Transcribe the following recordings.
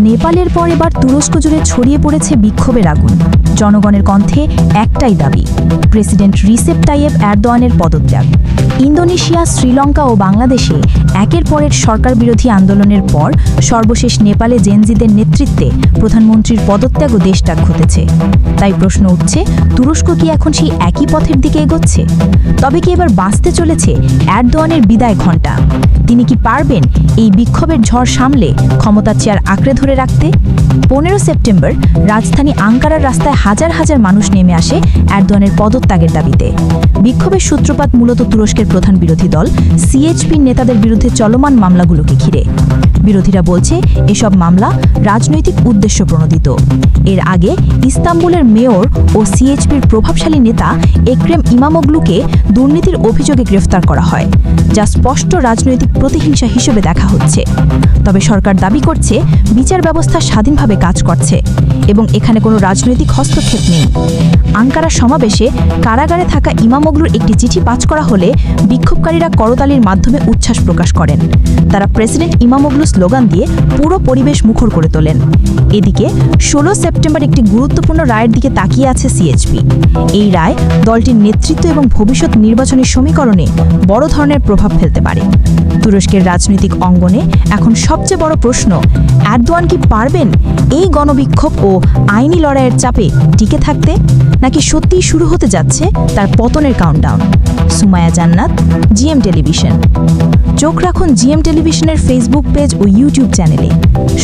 নেপালের পর এবার তুরস্ক জুড়ে ছড়িয়ে পড়েছে বিক্ষোভের আগুন। জনগণের কণ্ঠে একটাই দাবি, প্রেসিডেন্ট রিসেপ তাইয়েপ এরদোয়ানের পদত্যাগ। ইন্দোনেশিয়া, শ্রীলঙ্কা ও বাংলাদেশে একের পর এক সরকার বিরোধী আন্দোলনের পর সর্বশেষ নেপালে জেনজিদের নেতৃত্বে প্রধানমন্ত্রীর পদত্যাগ ও দেশত্যাগ ঘটেছে। তাই প্রশ্ন উঠছে, তুরস্ক কি এখন সেই একই পথের দিকে এগোচ্ছে? তবে কি এবার বাঁচতে চলেছে এরদোয়ানের বিদায় ঘণ্টা? তিনি কি পারবেন এই বিক্ষোভের ঝড় সামলে ক্ষমতার চেয়ার আঁকড়ে ধরে রাখতে? 15 সেপ্টেম্বর রাজধানী আঙ্কারার রাস্তায় হাজার হাজার মানুষ নেমে আসে এরদোয়ানের পদত্যাগের দাবিতে। বিক্ষোভের সূত্রপাত মূলত তুরস্কের প্রধান বিরোধী দল সিএইচপির নেতাদের বিরুদ্ধে চলমান মামলাগুলোকে ঘিরে। বিরোধীরা বলছে এসব মামলা রাজনৈতিক উদ্দেশ্য প্রণোদিত। এর আগে ইস্তাম্বুলের মেয়র ও সিএইচপির প্রভাবশালী নেতা এক্রেম ইমামোগলুকে দুর্নীতির অভিযোগে গ্রেফতার করা হয়, যা স্পষ্ট রাজনৈতিক প্রতিহিংসা হিসেবে দেখা হচ্ছে। তবে সরকার দাবি করছে বিচার ব্যবস্থা স্বাধীনভাবে কাজ করছে এবং এখানে কোনো রাজনৈতিক হস্তক্ষেপ নেই। আঙ্কারা সমাবেশে কারাগারে থাকা ইমামোগলুর একটি চিঠি পাঠ করা হলে বিক্ষোভকারীরা করতালির মাধ্যমে উচ্ছ্বাস প্রকাশ করেন। তারা প্রেসিডেন্ট ইমামোগলু স্লোগান দিয়ে পুরো পরিবেশ মুখর করে তোলেন। এদিকে 16 সেপ্টেম্বর একটি গুরুত্বপূর্ণ রায়ের দিকে তাকিয়ে আছে সিএইচপি। এই রায় দলটির নেতৃত্ব এবং ভবিষ্যৎ নির্বাচনী সমীকরণে বড় ধরনের প্রভাব ফেলতে পারে। তুরস্কের রাজনৈতিক অঙ্গনে এখন সবচেয়ে বড় প্রশ্ন, এরদোয়ান কি পারবেন এই গণবিক্ষোভ ও আইনি লড়াইয়ের চাপে টিকে থাকতে, নাকি সত্যিই শুরু হতে যাচ্ছে তার পতনের কাউন্টডাউন? সুমায়া জান্নাত, জিএম টেলিভিশন। চোখ রাখুন জিএম টেলিভিশনের ফেসবুক পেজ ও ইউটিউব চ্যানেলে।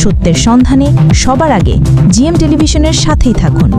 সত্যের সন্ধানে সবার আগে জিএম টেলিভিশনের সাথেই থাকুন।